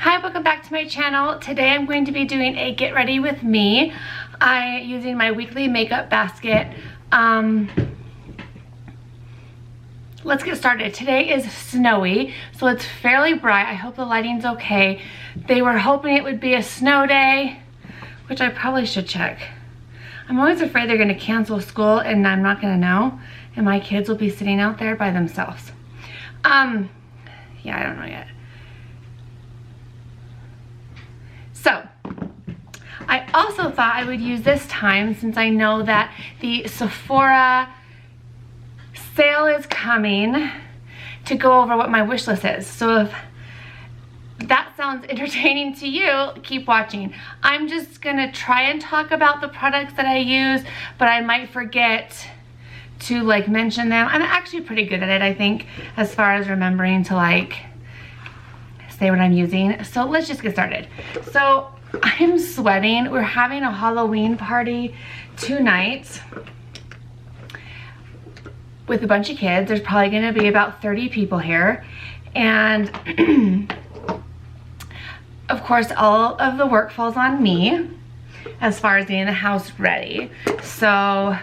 Hi, welcome back to my channel. Today I'm going to be doing a get ready with me. Using my weekly makeup basket. Let's get started. Today is snowy, so it's fairly bright. I hope the lighting's okay. They were hoping it would be a snow day, which I probably should check. I'm always afraid they're gonna cancel school and I'm not gonna know, and my kids will be sitting out there by themselves. Yeah, I don't know yet. So, I also thought I would use this time, since I know that the Sephora sale is coming, to go over what my wish list is. So if that sounds entertaining to you, keep watching. I'm just gonna try and talk about the products that I use, but I might forget to like mention them. I'm actually pretty good at it, I think, as far as remembering to like say what I'm using. So let's just get started. So I'm sweating. We're having a Halloween party tonight with a bunch of kids. There's probably gonna be about 30 people here. And of course, all of the work falls on me as far as getting the house ready. So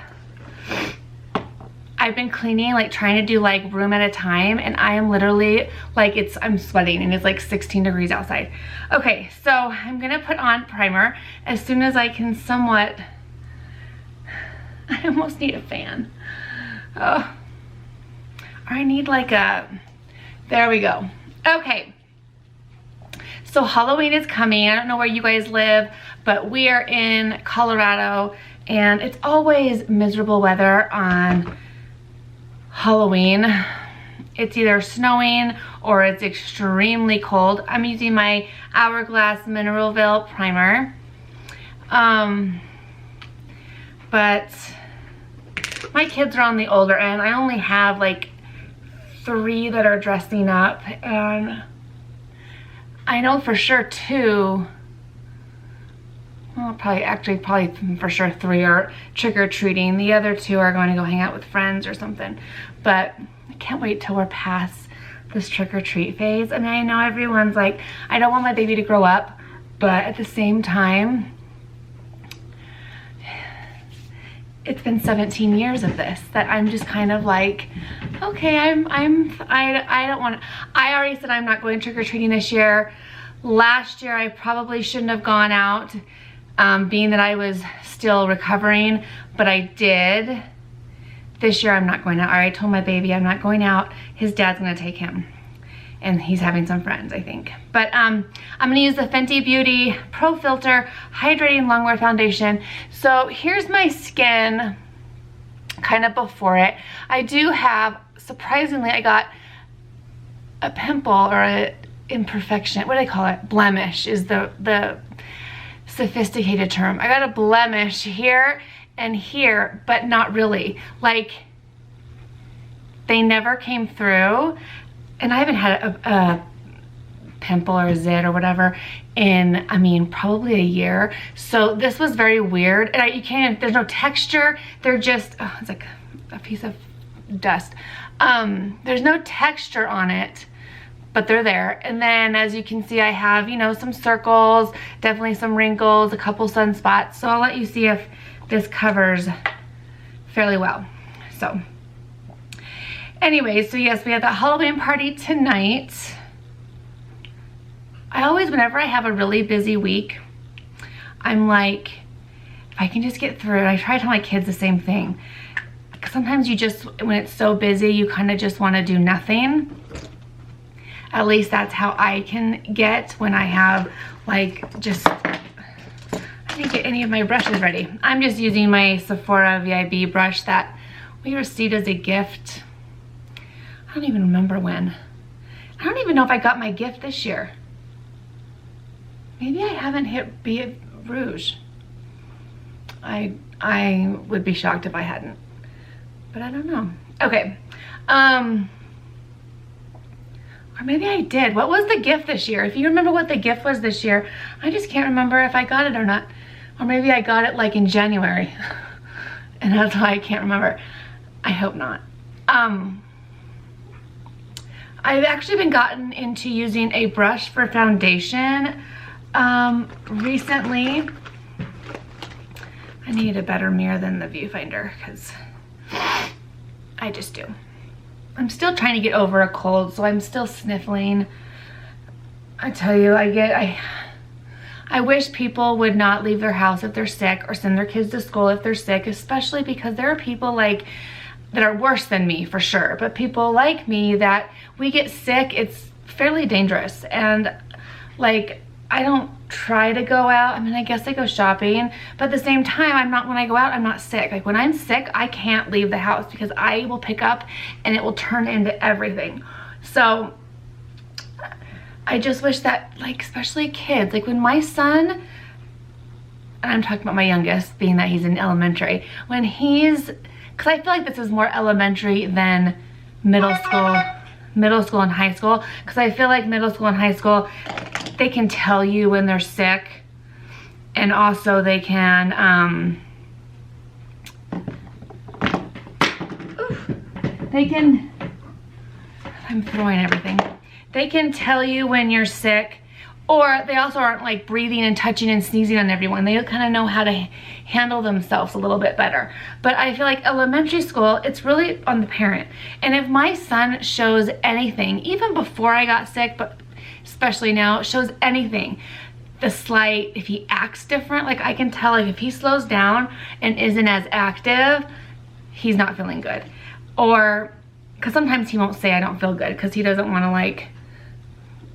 I've been cleaning, like trying to do like room at a time, and I am literally like, I'm sweating and it's like 16 degrees outside. Okay, so I'm gonna put on primer as soon as I can somewhat. I almost need a fan. Oh, I need like a, there we go. Okay, so Halloween is coming. I don't know where you guys live, but we are in Colorado and it's always miserable weather on Halloween. It's either snowing or it's extremely cold. I'm using my Hourglass Mineral Veil primer. But my kids are on the older end. I only have like 3 that are dressing up, and I know for sure 2, well, probably for sure 3 are trick-or-treating. The other 2 are going to go hang out with friends or something. But I can't wait till we're past this trick-or-treat phase. I mean, I know everyone's like, I don't want my baby to grow up, but at the same time, it's been 17 years of this that I'm just kind of like, okay, I don't want to. I already said I'm not going trick-or-treating this year. Last year, I probably shouldn't have gone out, being that I was still recovering, but I did. This year I'm not going out. I already told my baby I'm not going out. His dad's gonna take him, and he's having some friends, I think. But I'm gonna use the Fenty Beauty Pro Filter Hydrating Longwear Foundation. So here's my skin kind of before it. I do have, surprisingly, I got a pimple or a imperfection. What do they call it? Blemish is the sophisticated term. I got a blemish here and here, but not really. Like, they never came through, and I haven't had a pimple or a zit or whatever in, I mean, probably a year. So this was very weird, and you can't, there's no texture. They're just, oh, it's like a piece of dust. There's no texture on it, but they're there. And then, as you can see, I have, you know, some circles, definitely some wrinkles, a couple sunspots. So I'll let you see if this covers fairly well. So anyways, so yes, we have the Halloween party tonight. I always, whenever I have a really busy week, I'm like, if I can just get through it. I try to tell my kids the same thing. Sometimes you just, when it's so busy, you kind of just want to do nothing. At least that's how I can get when I have like just, I didn't get any of my brushes ready. I'm just using my Sephora VIB brush that we received as a gift. I don't even remember when. I don't even know if I got my gift this year. Maybe I haven't hit Be Rouge. I would be shocked if I hadn't, but I don't know. Okay. Or maybe I did. What was the gift this year? If you remember what the gift was this year, I just can't remember if I got it or not. Or maybe I got it like in January. And that's why I can't remember. I hope not. I'm I've actually been gotten into using a brush for foundation recently. I need a better mirror than the viewfinder because I just do. I'm still trying to get over a cold, so I'm still sniffling. I tell you, I wish people would not leave their house if they're sick or send their kids to school if they're sick, especially because there are people like that are worse than me for sure, but people like me that we get sick, it's fairly dangerous. And like, I don't try to go out. I mean, I guess I go shopping, but at the same time, when I go out, I'm not sick. Like when I'm sick, I can't leave the house because I will pick up and it will turn into everything. So I just wish that, like, especially kids, like when my son, and I'm talking about my youngest, being that he's in elementary, when he's, because I feel like this is more elementary than middle school and high school, because I feel like middle school and high school, they can tell you when they're sick, and also they can, I'm throwing everything. They can tell you when you're sick, or they also aren't like breathing and touching and sneezing on everyone. They kind of know how to handle themselves a little bit better. But I feel like elementary school, it's really on the parent. And if my son shows anything, even before I got sick, but especially now, shows anything, the slight, if he acts different, like I can tell, like if he slows down and isn't as active, he's not feeling good. Or, because sometimes he won't say I don't feel good because he doesn't want to like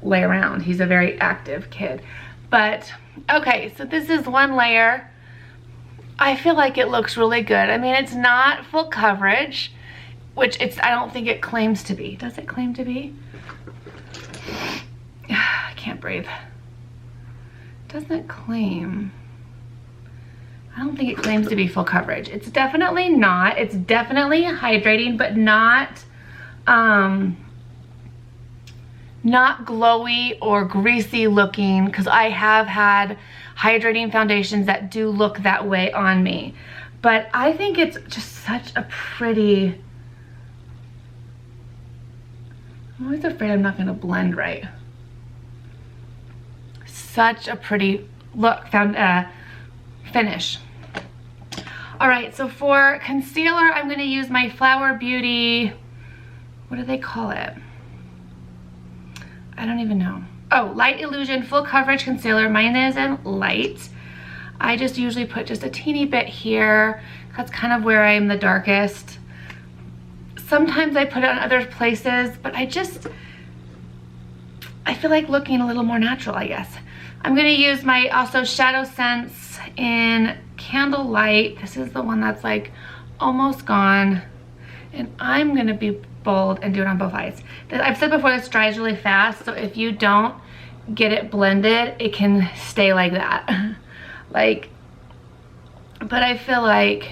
lay around. He's a very active kid. But okay, so this is one layer. I feel like it looks really good. I mean, it's not full coverage, which I don't think it claims to be. Does it claim to be? I can't breathe. Doesn't claim. I don't think it claims to be full coverage. It's definitely not. It's definitely hydrating, but not glowy or greasy looking, because I have had hydrating foundations that do look that way on me. But I think it's just such a pretty, I'm always afraid I'm not gonna blend right. Such a pretty look, finish. All right, so for concealer, I'm gonna use my Flower Beauty, what do they call it? I don't even know. Oh, Light Illusion Full Coverage Concealer. Mine is in light. I just usually put just a teeny bit here. That's kind of where I'm the darkest. Sometimes I put it on other places, but I feel like looking a little more natural, I guess. I'm gonna use my also Shadow Sense in Candlelight. This is the one that's like almost gone. And I'm gonna be bold and do it on both eyes. I've said before, this dries really fast, so if you don't get it blended, it can stay like that. Like, but I feel like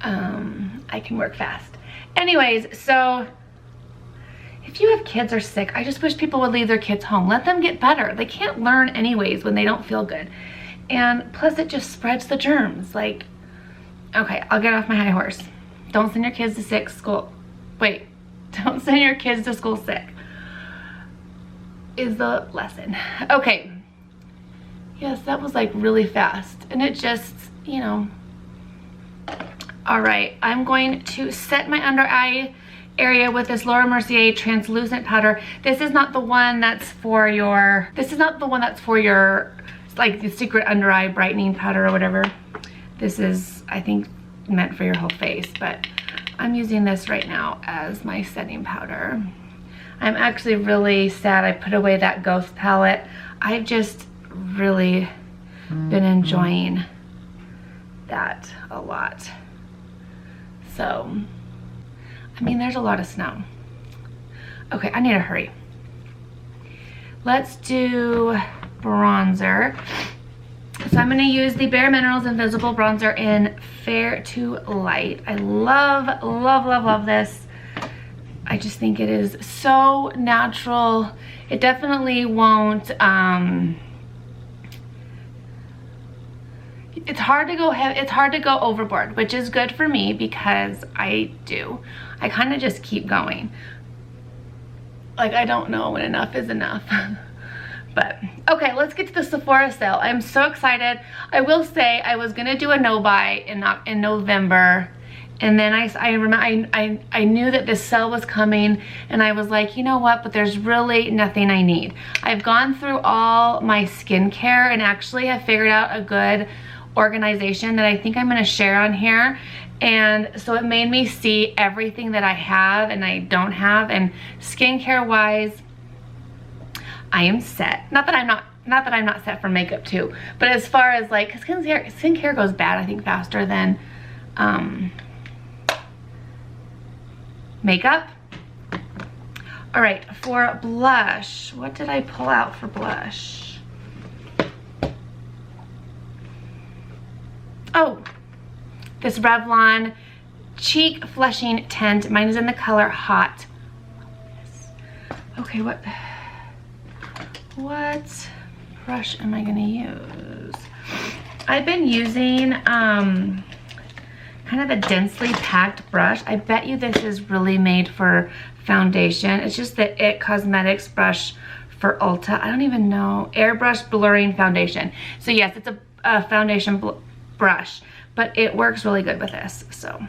I can work fast. Anyways, so if you have kids or sick, I just wish people would leave their kids home. Let them get better. They can't learn anyways when they don't feel good. And plus it just spreads the germs. Like, okay, I'll get off my high horse. Don't send your kids to school. Wait, don't send your kids to school sick is the lesson. Okay. Yes, that was like really fast. And it just, you know. All right, I'm going to set my under eye area with this Laura Mercier translucent powder. This is not the one that's for your, like the secret under eye brightening powder or whatever. This is, I think, meant for your whole face, but I'm using this right now as my setting powder. I'm actually really sad I put away that Ghost palette. I've just really been enjoying that a lot. So, I mean, there's a lot of snow. Okay, I need to hurry. Let's do bronzer. So I'm gonna use the Bare Minerals Invisible Bronzer in Fair to Light. I love, love, love, love this. I just think it is so natural. It definitely won't, it's hard to go overboard, which is good for me because I kind of just keep going. like, I don't know when enough is enough. But okay, let's get to the Sephora sale. I'm so excited. I will say I was gonna do a no buy in November, and then I knew that this sale was coming, and I was like, you know what, but there's really nothing I need. I've gone through all my skincare and actually have figured out a good organization that I think I'm gonna share on here. And so it made me see everything that I have and I don't have, and skincare wise, I am set. Not that I'm not set for makeup too, but as far as like, cause skincare goes bad, I think, faster than makeup. All right, for blush, what did I pull out for blush? Oh, this Revlon Cheek Flushing Tint. Mine is in the color Hot. Okay, what brush am I gonna use? I've been using kind of a densely packed brush. I bet you this is really made for foundation. It's just the IT Cosmetics brush for Ulta. I don't even know. Airbrush Blurring Foundation. So yes, it's a foundation brush, but it works really good with this. So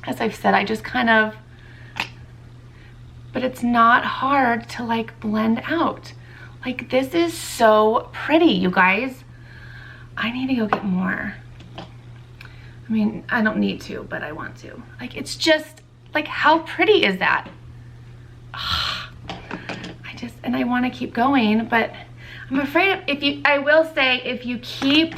as I've said, I just kind of, but it's not hard to like blend out. Like, this is so pretty, you guys. I need to go get more. I mean, I don't need to, but I want to. Like, it's just, like, how pretty is that? And I want to keep going, but I'm afraid I will say, if you keep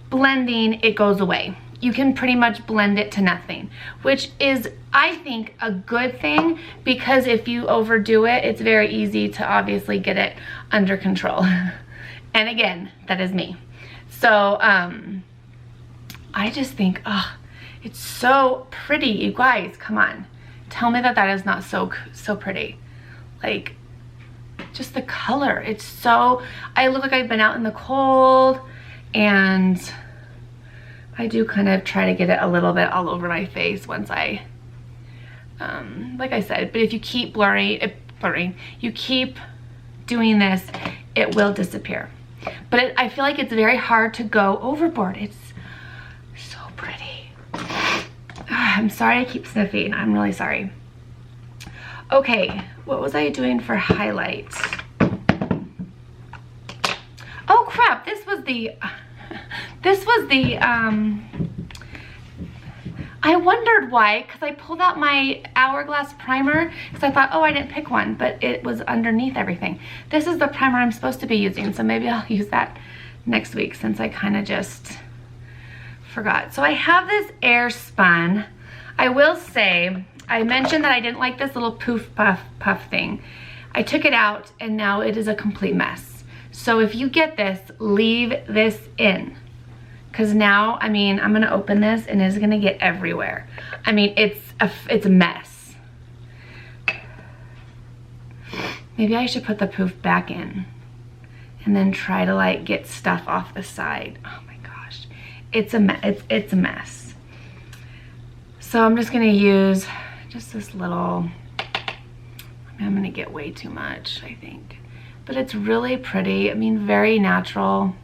blending, it goes away. You can pretty much blend it to nothing, which is, I think, a good thing, because if you overdo it, it's very easy to obviously get it under control. And again, that is me. So I just think, oh, it's so pretty, you guys. Come on, tell me that that is not so pretty. Like, just the color, it's so, I look like I've been out in the cold, and I do kind of try to get it a little bit all over my face once I, like I said, but if you keep blurring, you keep doing this, it will disappear. But I feel like it's very hard to go overboard. It's so pretty. I'm sorry I keep sniffing. I'm really sorry. Okay, what was I doing for highlights? Oh crap, this was the, I wondered why, because I pulled out my Hourglass primer, because I thought, oh, I didn't pick one, but it was underneath everything. This is the primer I'm supposed to be using, so maybe I'll use that next week, since I kind of just forgot. So I have this Air Spun. I will say, I mentioned that I didn't like this little poof puff thing. I took it out, and now it is a complete mess. So if you get this, leave this in. Because now, I mean, I'm gonna open this and it's gonna get everywhere. I mean, it's a mess. Maybe I should put the poof back in and then try to like get stuff off the side. Oh my gosh, it's a mess. So I'm just gonna use just this little, I'm gonna get way too much, I think. But it's really pretty, I mean, very natural.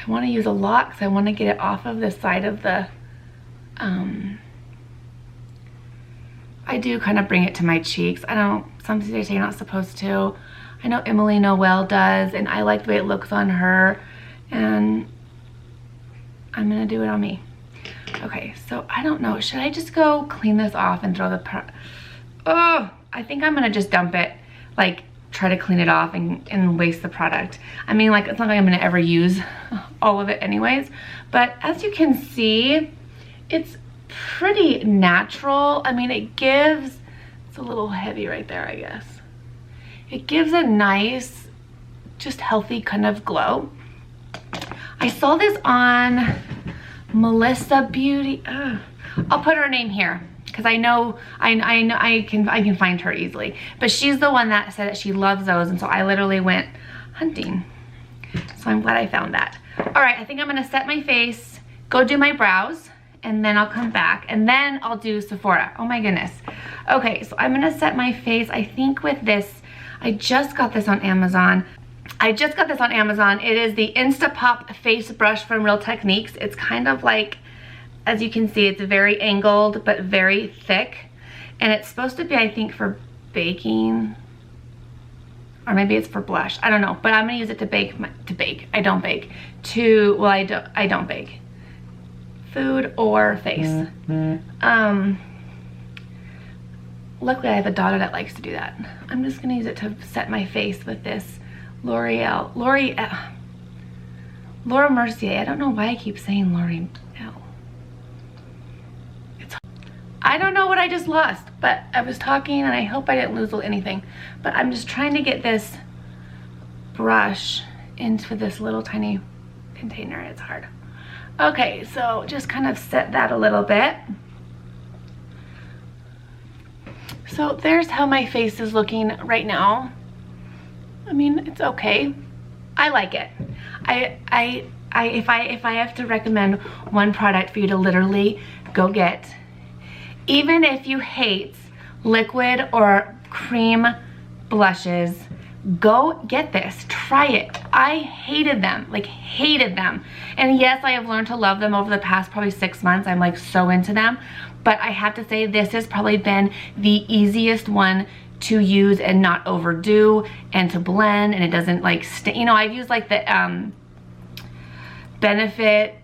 I want to use a lot because I want to get it off of the side of the, I do kind of bring it to my cheeks. I don't, some people say you're not supposed to. I know Emily Noel does, and I like the way it looks on her, and I'm going to do it on me. Okay, so I don't know. Should I just go clean this off and throw the, oh, I think I'm going to just dump it, like, try to clean it off and waste the product. I mean, like, it's not like I'm gonna ever use all of it anyways, but as you can see, it's pretty natural. I mean, it gives, it's a little heavy right there, I guess. It gives a nice, just healthy kind of glow. I saw this on Melissa Beauty. I'll put her name here, because I know I can find her easily. But she's the one that said that she loves those, and so I literally went hunting. So I'm glad I found that. All right, I think I'm gonna set my face, go do my brows, and then I'll come back, and then I'll do Sephora. Oh my goodness. Okay, so I'm gonna set my face, I think with this, I just got this on Amazon. It is the Instapop face brush from Real Techniques. It's kind of like, as you can see, it's very angled, but very thick. And it's supposed to be, I think, for baking, or maybe it's for blush. I don't know, but I'm gonna use it to bake. I don't bake. Well, I don't bake. Food or face. Luckily I have a daughter that likes to do that. I'm just gonna use it to set my face with this Laura Mercier. I don't know why I keep saying L'Oreal. I don't know what I just lost, but I was talking and I hope I didn't lose anything. But I'm just trying to get this brush into this little tiny container. It's hard. Okay, so just kind of set that a little bit. So there's how my face is looking right now. I mean, it's okay. I like it. If I have to recommend one product for you to literally go get, even if you hate liquid or cream blushes, go get this. Try it. I hated them, like hated them. And yes, I have learned to love them over the past probably 6 months. I'm like so into them. But I have to say this has probably been the easiest one to use and not overdo and to blend, and it doesn't like stay. You know, I've used like the Benefit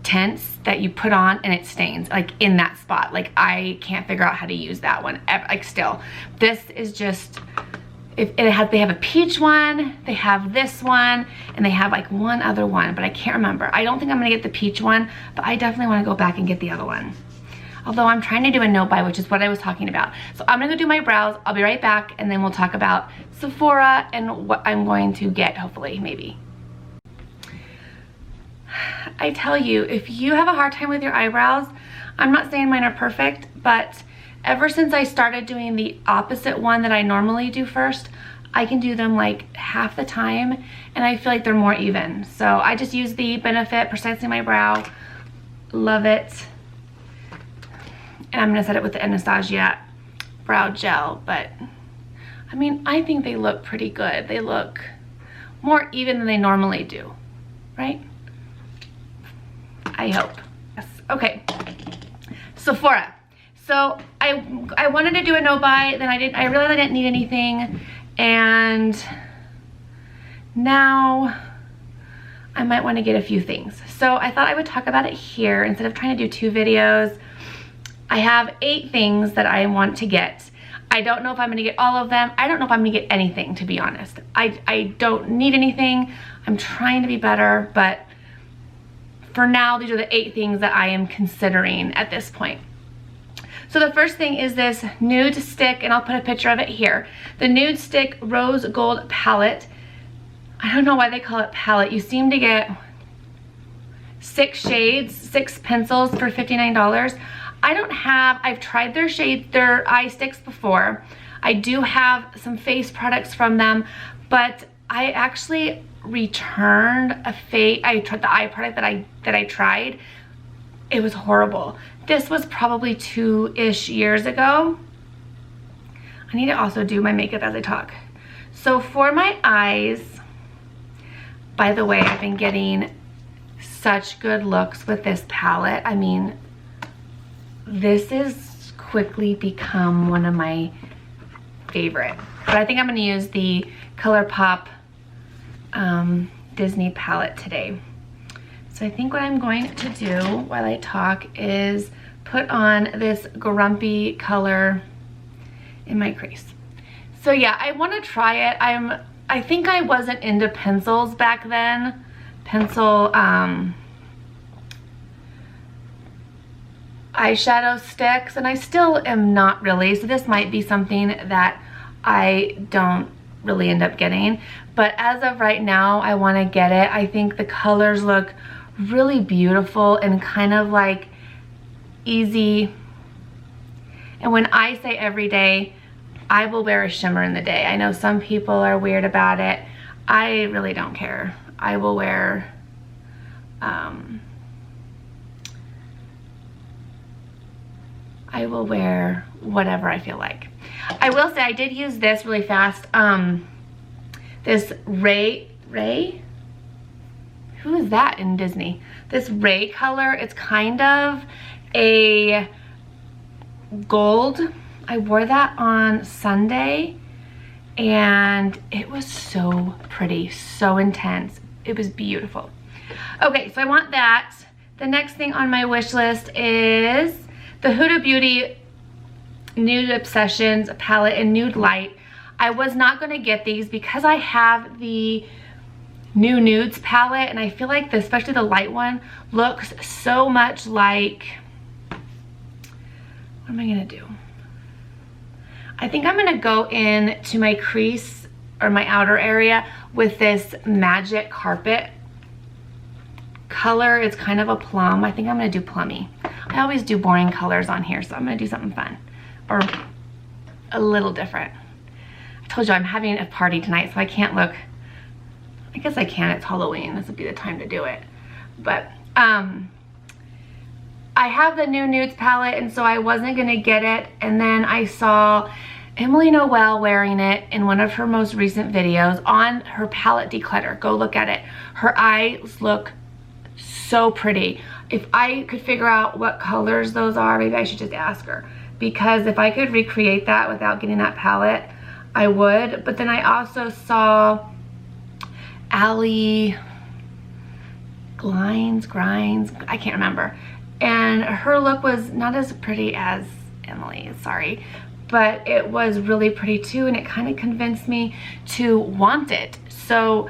tints that you put on and it stains like in that spot. Like I can't figure out how to use that one. Like still, this is just, they have a peach one, they have this one, and they have like one other one, but I can't remember. I don't think I'm gonna get the peach one, but I definitely wanna go back and get the other one. Although I'm trying to do a no buy, which is what I was talking about. So I'm gonna go do my brows, I'll be right back, and then we'll talk about Sephora and what I'm going to get, hopefully, maybe. I tell you, if you have a hard time with your eyebrows, I'm not saying mine are perfect, but ever since I started doing the opposite one that I normally do first, I can do them like half the time, and I feel like they're more even. So I just use the Benefit Precisely My Brow. Love it. And I'm gonna set it with the Anastasia Brow Gel, but I mean, I think they look pretty good. They look more even than they normally do, right? I hope. Yes. Okay. Sephora. So I wanted to do a no buy, then I realized I didn't need anything, and now I might want to get a few things. So I thought I would talk about it here instead of trying to do 2 videos. I have 8 things that I want to get. I don't know if I'm gonna get all of them. I don't know if I'm gonna get anything, to be honest. I don't need anything. I'm trying to be better, but for now, these are the 8 things that I am considering at this point. So the first thing is this Nude Stick, and I'll put a picture of it here. The Nude Stick Rose Gold Palette. I don't know why they call it palette. You seem to get 6 shades, 6 pencils for $59. I've tried their shades, their eye sticks before. I do have some face products from them, but I actually returned the eye product that I tried. It was horrible. This was probably 2-ish years ago. I need to also do my makeup as I talk. So for my eyes, by the way, I've been getting such good looks with this palette. I mean, this has quickly become one of my favorite. But I think I'm gonna use the ColourPop Disney palette today. So I think what I'm going to do while I talk is put on this Grumpy color in my crease. So yeah, I want to try it. I think I wasn't into pencils back then. Pencil eyeshadow sticks, and I still am not really. So this might be something that I don't really end up getting. But as of right now, I want to get it. I think the colors look really beautiful and kind of like easy. And when I say every day, I will wear a shimmer in the day. I know some people are weird about it. I really don't I will wear whatever I feel like. I will say I did use this really fast. This Ray? Who is that in Disney? This Ray color, it's kind of a gold. I wore that on Sunday and it was so pretty, so intense. It was beautiful. Okay, so I want that. The next thing on my wish list is the Huda Beauty Nude Obsessions palette in Nude Light. I was not gonna get these because I have the New Nudes palette and I feel like especially the light one looks so much like, what am I gonna do? I think I'm gonna go in to my crease or my outer area with this Magic Carpet color. It's kind of a plum. I think I'm gonna do plummy. I always do boring colors on here, so I'm gonna do something fun or a little different. I told you I'm having a party tonight, so I can't look. I guess I can, it's Halloween. This would be the time to do it. But I have the New Nudes palette, and so I wasn't gonna get it. And then I saw Emily Noel wearing it in one of her most recent videos on her palette declutter. Go look at it. Her eyes look so pretty. If I could figure out what colors those are, maybe I should just ask her. Because if I could recreate that without getting that palette, I would. But then I also saw Allie Grinds, I can't remember. And her look was not as pretty as Emily's, sorry. But it was really pretty too, and it kind of convinced me to want it. So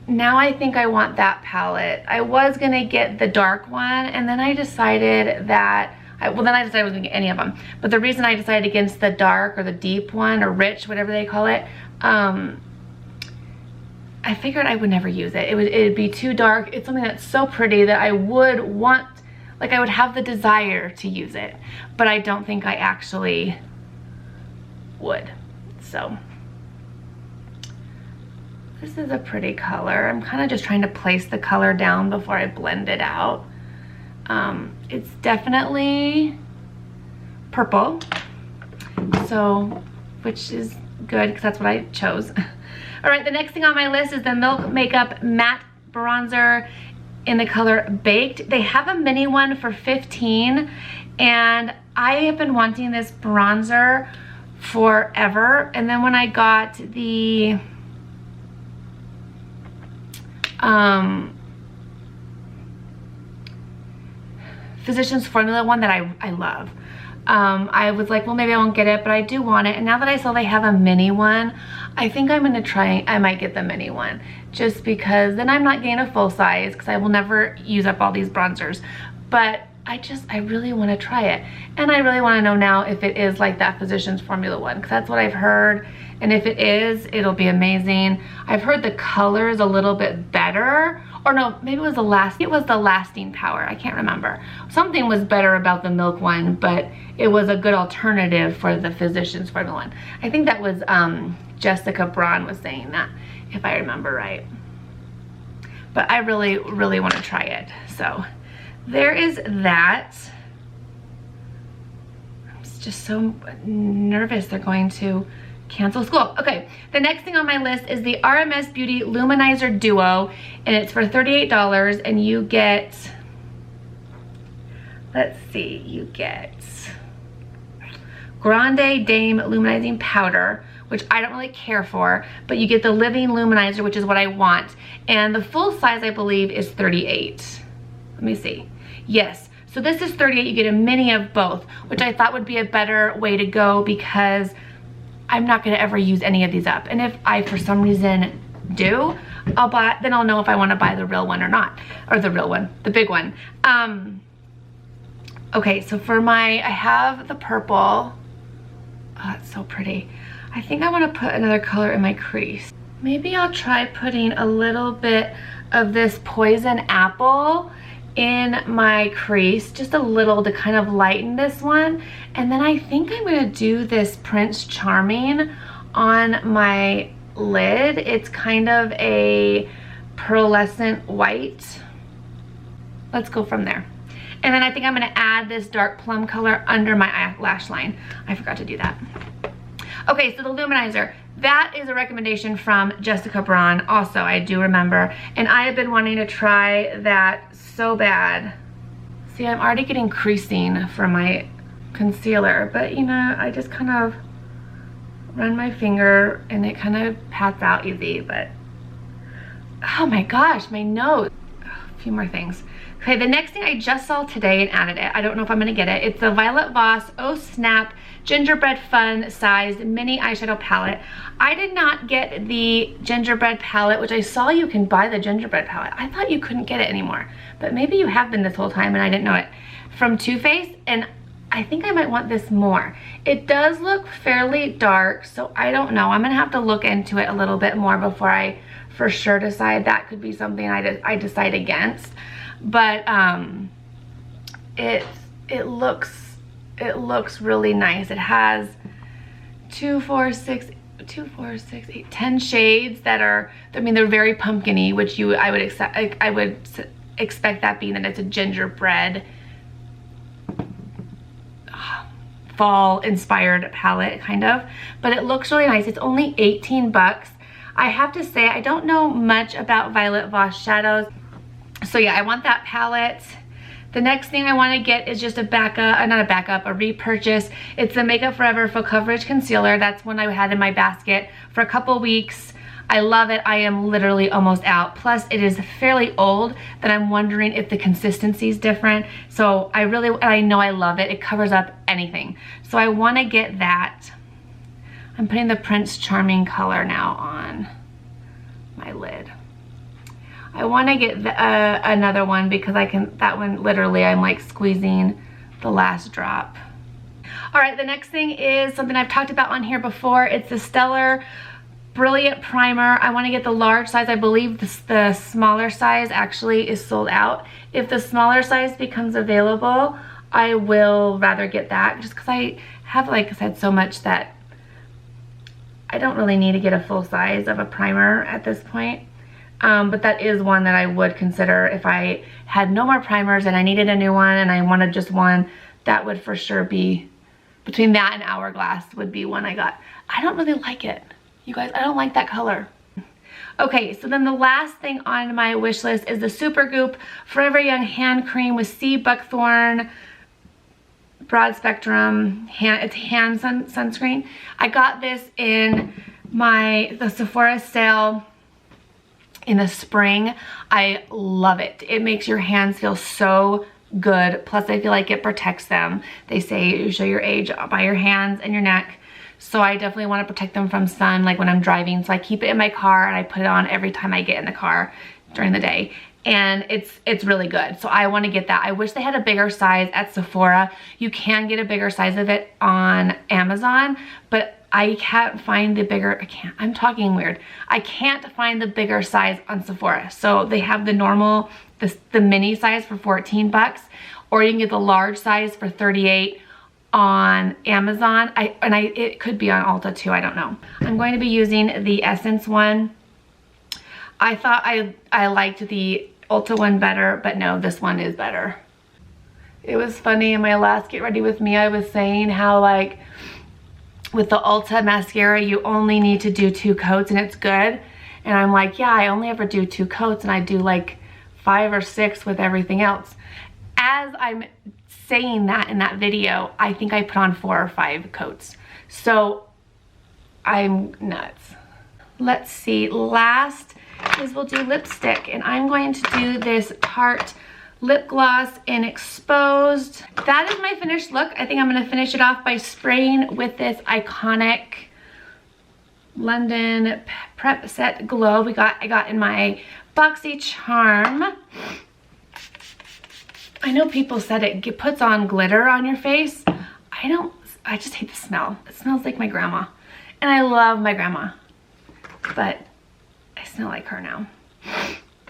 now I think I want that palette. I was gonna get the dark one, and then I decided that, well then I decided I wasn't gonna get any of them. But the reason I decided against the dark or the deep one or rich, whatever they call it, I figured I would never use it. It'd be too dark. It's something that's so pretty that I would want, like I would have the desire to use it, but I don't think I actually would. So this is a pretty color. I'm kind of just trying to place the color down before I blend it out. It's definitely purple, so, which is good because that's what I chose. All right, the next thing on my list is the Milk Makeup Matte Bronzer in the color Baked. They have a mini one for $15, and I have been wanting this bronzer forever. And then when I got the Physicians Formula one that I love, I was like, well, maybe I won't get it, but I do want it. And now that I saw they have a mini one, I think I'm gonna try, I might get the mini one, just because then I'm not getting a full size, because I will never use up all these bronzers. But I really wanna try it. And I really wanna know now if it is like that Physicians Formula one, because that's what I've heard. And if it is, it'll be amazing. I've heard the color is a little bit better, or no, maybe it was the lasting power. I can't remember. Something was better about the Milk one, but it was a good alternative for the Physicians Formula one. I think that was Jessica Braun was saying that, if I remember right. But I really, really want to try it. So there is that. I'm just so nervous they're going to cancel school. Okay, the next thing on my list is the RMS Beauty Luminizer Duo, and it's for $38, and you get, let's see, you get Grande Dame Luminizing Powder, which I don't really care for, but you get the Living Luminizer, which is what I want. And the full size, I believe, is 38. Let me see. Yes, so this is 38. You get a mini of both, which I thought would be a better way to go, because I'm not gonna ever use any of these up. And if I, for some reason, do, then I'll know if I wanna buy the real one or not. Or the real one, the big one. Okay, so for I have the purple. Oh, it's so pretty. I think I wanna put another color in my crease. Maybe I'll try putting a little bit of this Poison Apple in my crease, just a little to kind of lighten this one. And then I think I'm gonna do this Prince Charming on my lid. It's kind of a pearlescent white. Let's go from there. And then I think I'm gonna add this dark plum color under my lash line. I forgot to do that. Okay, so the luminizer. That is a recommendation from Jessica Braun. Also, I do remember. And I have been wanting to try that so bad. See, I'm already getting creasing from my concealer, but you know, I just kind of run my finger and it kind of pats out easy, but oh my gosh, my nose. A few more things. Okay, the next thing I just saw today and added it. I don't know if I'm gonna get it. It's the Violet Voss Oh Snap Gingerbread Fun Sized Mini Eyeshadow Palette. I did not get the gingerbread palette, which I saw you can buy the gingerbread palette. I thought you couldn't get it anymore, but maybe you have been this whole time and I didn't know it. From Too Faced, and I think I might want this more. It does look fairly dark, so I don't know. I'm gonna have to look into it a little bit more before I for sure decide. That could be something I decide against. But it looks really nice. It has 10 shades that are, I mean, they're very pumpkin-y, which I would expect that being that it's a gingerbread fall inspired palette kind of, but it looks really nice. It's only 18 bucks. I have to say, I don't know much about Violet Voss shadows. So yeah, I want that palette. The next thing I want to get is just a repurchase. It's the Makeup Forever Full Coverage Concealer. That's one I had in my basket for a couple weeks. I love it. I am literally almost out. Plus, it is fairly old that I'm wondering if the consistency is different. So I know I love it. It covers up anything. So I want to get that. I'm putting the Prince Charming color now on my lid. I want to get another one because that one literally I'm like squeezing the last drop. All right, the next thing is something I've talked about on here before. It's the Stellar Brilliant Primer. I want to get the large size. I believe the smaller size actually is sold out. If the smaller size becomes available, I will rather get that just because I have, like I said, so much that I don't really need to get a full size of a primer at this point. But that is one that I would consider if I had no more primers and I needed a new one and I wanted just one. That would for sure be, between that and Hourglass would be one I got. I don't really like it. You guys, I don't like that color. Okay, so then the last thing on my wish list is the Supergoop Forever Young Hand Cream with Sea Buckthorn Broad Spectrum hand sunscreen. I got this in the Sephora sale in the spring. I love it. It makes your hands feel so good. Plus I feel like it protects them. They say you show your age by your hands and your neck. So I definitely want to protect them from sun, like when I'm driving. So I keep it in my car and I put it on every time I get in the car during the day. And it's really good. So I want to get that. I wish they had a bigger size at Sephora. You can get a bigger size of it on Amazon, but I can't find the bigger, I'm talking weird. I can't find the bigger size on Sephora. So they have the normal, the mini size for 14 bucks, or you can get the large size for 38 on Amazon. It could be on Ulta too, I don't know. I'm going to be using the Essence one. I thought I liked the Ulta one better, but no, this one is better. It was funny in my last Get Ready With Me, I was saying how like, with the Ulta mascara, you only need to do 2 coats and it's good. And I'm like, yeah, I only ever do 2 coats and I do like 5 or 6 with everything else. As I'm saying that in that video, I think I put on 4 or 5 coats. So I'm nuts. Let's see, last is we'll do lipstick, and I'm going to do this Tarte lip gloss in Exposed. That is my finished look. I think I'm gonna finish it off by spraying with this iconic London Prep Set Glow I got in my Boxy Charm. I know people said it puts on glitter on your face. I just hate the smell. It smells like my grandma. And I love my grandma, but I smell like her now.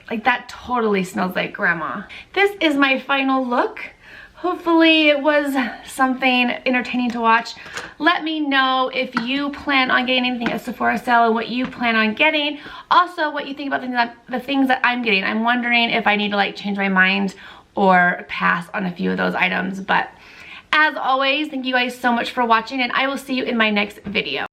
Like that totally smells like grandma. This is my final look. Hopefully it was something entertaining to watch. Let me know if you plan on getting anything at Sephora sale and what you plan on getting. Also, what you think about the things that I'm getting. I'm wondering if I need to like change my mind or pass on a few of those items. But as always, thank you guys so much for watching, and I will see you in my next video.